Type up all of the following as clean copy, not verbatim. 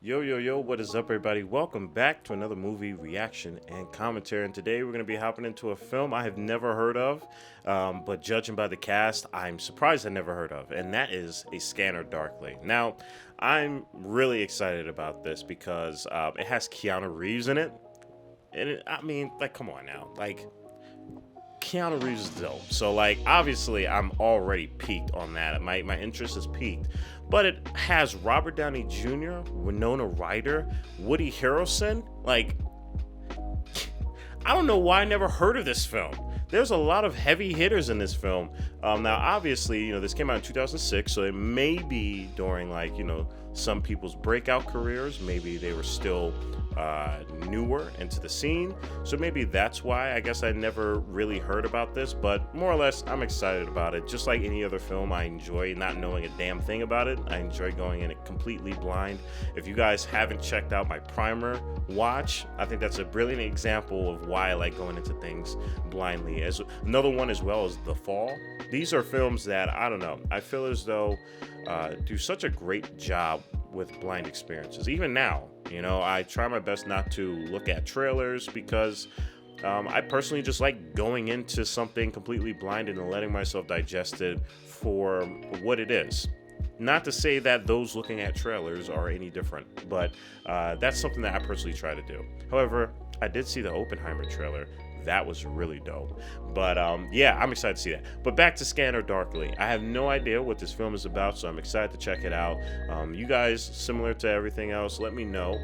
Yo, yo, yo, what is up, everybody? Welcome back to another movie reaction and commentary. And today we're going to be hopping into a film I have never heard of, but judging by the cast, I'm surprised I never heard of, and that is A Scanner Darkly. Now, I'm really excited about this because it has Keanu Reeves in it. And come on now. Keanu Reeves is dope. So, obviously, I'm already peaked on that. My interest is peaked. But it has Robert Downey Jr., Winona Ryder, Woody Harrelson. I don't know why I never heard of this film. There's a lot of heavy hitters in this film. Now, obviously, this came out in 2006, so it may be during, some people's breakout careers. Maybe they were still newer into the scene. So maybe that's why I guess I never really heard about this. But more or less, I'm excited about it. Just like any other film, I enjoy not knowing a damn thing about it. I enjoy going in it completely blind. If you guys haven't checked out my primer watch, I think that's a brilliant example of why I like going into things blindly. As another one as well as The Fall. These are films that, I don't know, I feel as though do such a great job with blind experiences. Even now, I try my best not to look at trailers because I personally just like going into something completely blind and letting myself digest it for what it is. Not to say that those looking at trailers are any different, but that's something that I personally try to do. However, I did see the Oppenheimer trailer. That was really dope. But yeah, I'm excited to see that. But back to Scanner Darkly. I have no idea what this film is about, so I'm excited to check it out. You guys, similar to everything else, let me know,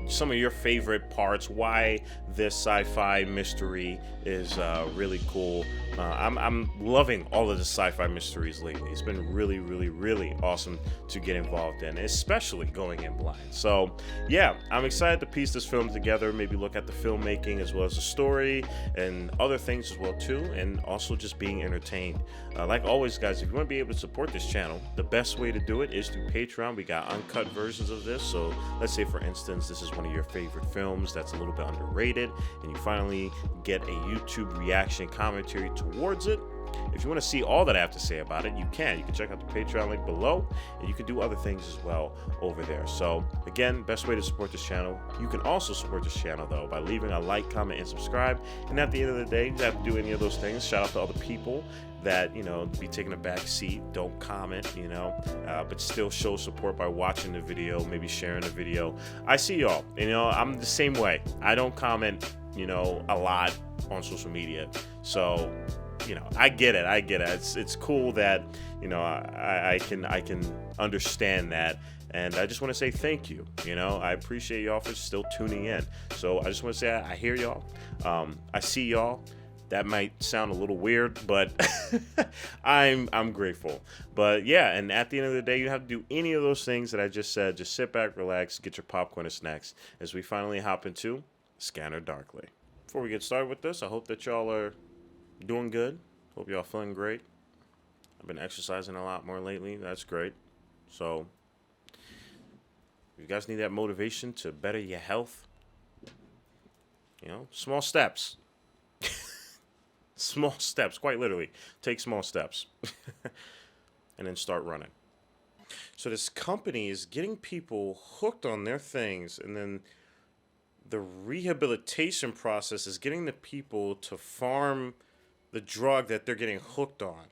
some of your favorite parts, why this sci-fi mystery is really cool. I'm loving all of the sci-fi mysteries lately. It's been really, really, really awesome to get involved in, especially going in blind. So yeah, I'm excited to piece this film together, maybe look at the filmmaking as well as the story and other things as well too, and also just being entertained. Like always, guys, if you want to be able to support this channel, the best way to do it is through Patreon. We got uncut versions of this. So let's say, for instance, this is one of your favorite films that's a little bit underrated, and you finally get a YouTube reaction commentary towards it. If you want to see all that I have to say about it, you can check out the Patreon link below, and you can do other things as well over there. So again, best way to support this channel. You can also support this channel though by leaving a like, comment, and subscribe. And at the end of the day, you don't have to do any of those things. Shout out to other people that be taking a back seat, don't comment, but still show support by watching the video, maybe sharing the video. I see y'all. I'm the same way. I don't comment a lot on social media, so I get it. It's cool that I can understand that, and I just want to say thank you. I appreciate y'all for still tuning in. So I just want to say I hear y'all. I see y'all. That might sound a little weird, but I'm grateful. But yeah, and at the end of the day, you don't have to do any of those things that I just said. Just sit back, relax, get your popcorn and snacks as we finally hop into Scanner Darkly. Before we get started with this, I hope that y'all are doing good. Hope y'all feeling great. I've been exercising a lot more lately. That's great. So if you guys need that motivation to better your health, small steps. Small steps, quite literally. Take small steps. And then start running. So this company is getting people hooked on their things, and then the rehabilitation process is getting the people to farm the drug that they're getting hooked on.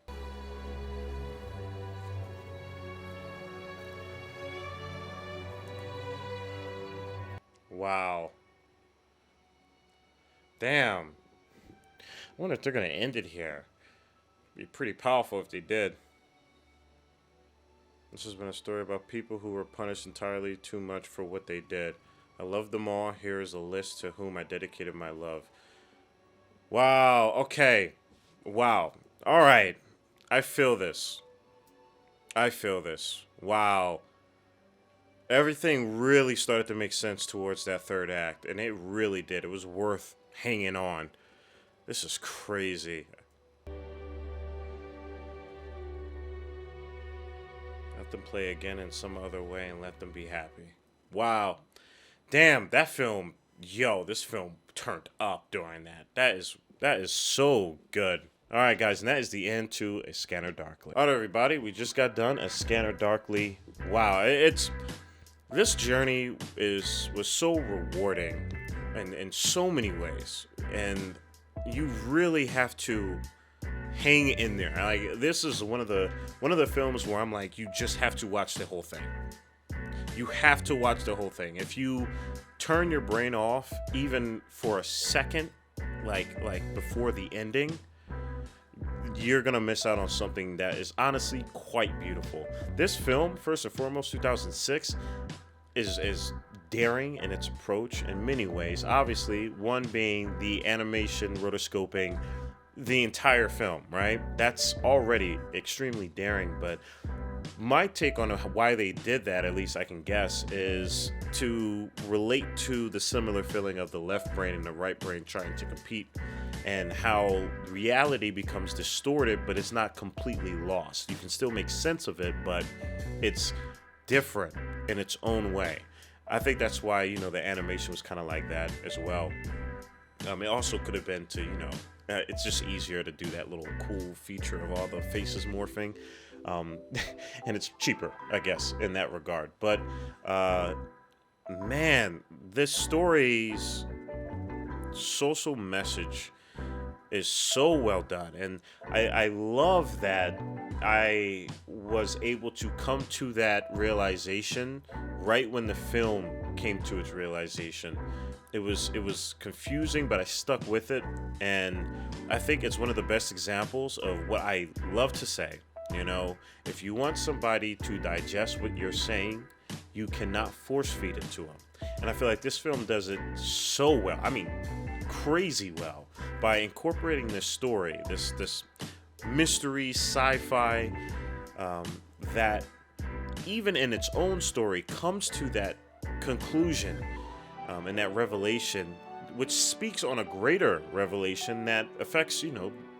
Wow. Damn. I wonder if they're going to end it here. It'd be pretty powerful if they did. This has been a story about people who were punished entirely too much for what they did. I love them all. Here is a list to whom I dedicated my love. Wow. Okay. Wow. All right. I feel this. Wow. Everything really started to make sense towards that third act, and it really did. It was worth hanging on. This is crazy. Let them play again in some other way and let them be happy. Wow. Damn, that film, this film turned up during that. That is so good. All right, guys, and that is the end to A Scanner Darkly. All right, everybody, we just got done A Scanner Darkly. Wow, it's this journey was so rewarding in so many ways, and you really have to hang in there. Like, this is one of the films where I'm like, you just have to watch the whole thing. You have to watch the whole thing. If you turn your brain off even for a second, like before the ending, you're gonna miss out on something that is honestly quite beautiful. This film, first and foremost, 2006, is daring in its approach in many ways. Obviously, one being the animation, rotoscoping, the entire film, right? That's already extremely daring, but my take on why they did that, at least I can guess, is to relate to the similar feeling of the left brain and the right brain trying to compete, and how reality becomes distorted, but it's not completely lost. You can still make sense of it, but it's different in its own way. I think that's why, the animation was kind of like that as well. It also could have been to, it's just easier to do that little cool feature of all the faces morphing. And it's cheaper, I guess, in that regard. But, man, this story's social message is so well done. And I love that I was able to come to that realization right when the film came to its realization. It was confusing, but I stuck with it. And I think it's one of the best examples of what I love to say. If you want somebody to digest what you're saying, you cannot force feed it to them. And I feel like this film does it so well. I mean, crazy well, by incorporating this story, this mystery sci-fi, that even in its own story comes to that conclusion, and that revelation, which speaks on a greater revelation that affects,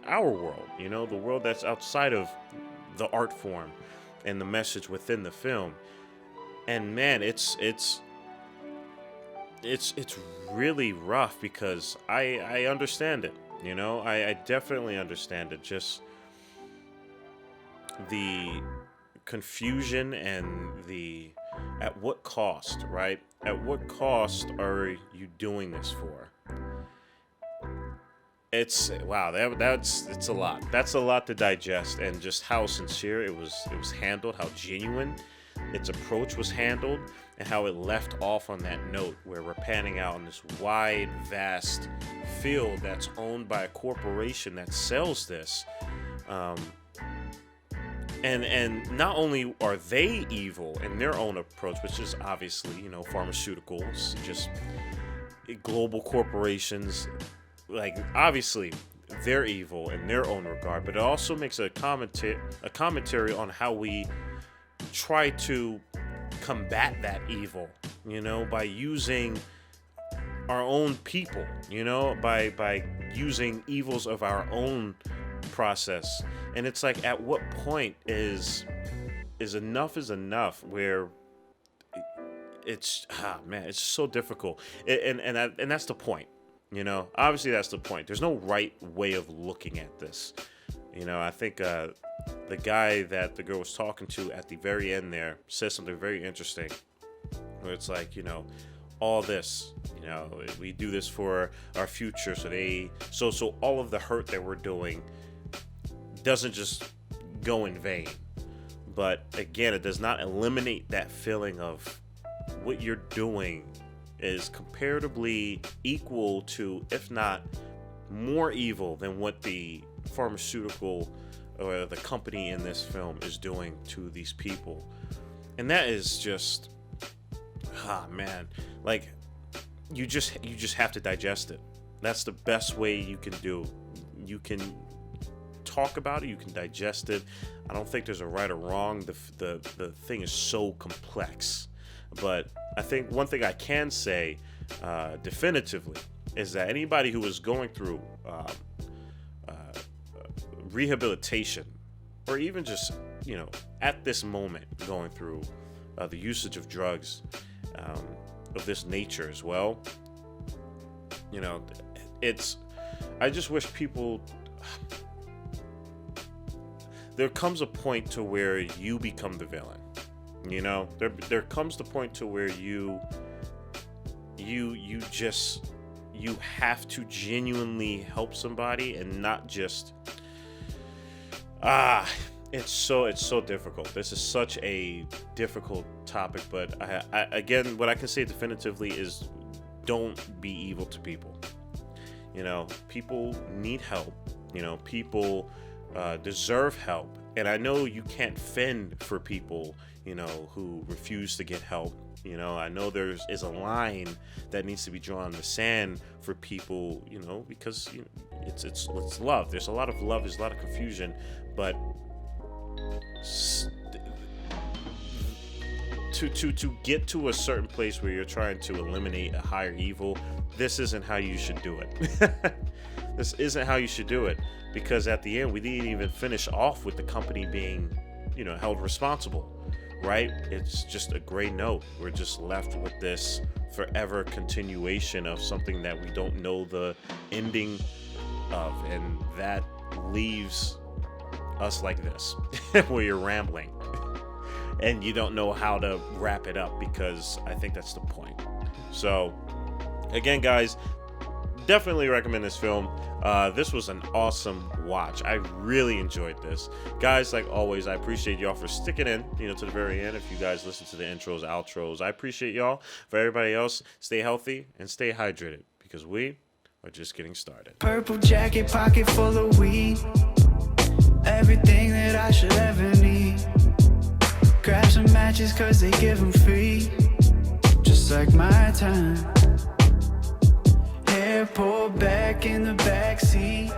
our world, the world that's outside of the art form and the message within the film. And man, it's really rough, because I understand it. I definitely understand it. Just the confusion and the at what cost, right? At what cost are you doing this for? It's wow, it's a lot. That's a lot to digest, and just how sincere it was handled, how genuine its approach was handled, and how it left off on that note where we're panning out in this wide, vast field that's owned by a corporation that sells this. And not only are they evil in their own approach, which is obviously, pharmaceuticals, just global corporations, like, obviously they're evil in their own regard, but it also makes a commentary on how we try to combat that evil, by using our own people, by using evils of our own process. And it's like, at what point is enough where it's it's so difficult. And that's the point. Obviously that's the point. There's no right way of looking at this. I think the guy that the girl was talking to at the very end there says something very interesting, where it's like, all this, we do this for our future. So all of the hurt that we're doing doesn't just go in vain. But again, it does not eliminate that feeling of what you're doing is comparatively equal to, if not more evil than what the pharmaceutical or the company in this film is doing to these people. And that is just, man, like, you just have to digest it. That's the best way you can do. You can talk about it, you can digest it. I don't think there's a right or wrong. The thing is so complex. But I think one thing I can say definitively is that anybody who is going through rehabilitation, or even just, at this moment going through the usage of drugs of this nature as well, I just wish people there comes a point to where you become the villain. You know, there comes the point to where you have to genuinely help somebody and not just it's so difficult. This is such a difficult topic, but I again, what I can say definitively is don't be evil to people. You know, people need help. You know, people deserve help. And I know you can't fend for people, you know, who refuse to get help. You know, I know there is a line that needs to be drawn in the sand for people, you know, because you know, it's love. There's a lot of love. There's a lot of confusion, but to get to a certain place where you're trying to eliminate a higher evil, this isn't how you should do it. This isn't how you should do it, because at the end we didn't even finish off with the company being, you know, held responsible, right? It's just a gray note. We're just left with this forever continuation of something that we don't know the ending of, and that leaves us like this, where you're rambling and you don't know how to wrap it up, because I think that's the point. So again, guys, definitely recommend this film. This was an awesome watch. I really enjoyed this. Guys, like always, I appreciate y'all for sticking in, you know, to the very end. If you guys listen to the intros, outros, I appreciate y'all. For everybody else, stay healthy and stay hydrated, because we are just getting started. Purple jacket, pocket full of weed. Everything that I should ever need. Grab some matches cause they give them free. Just like my time. Hair pulled back in the backseat.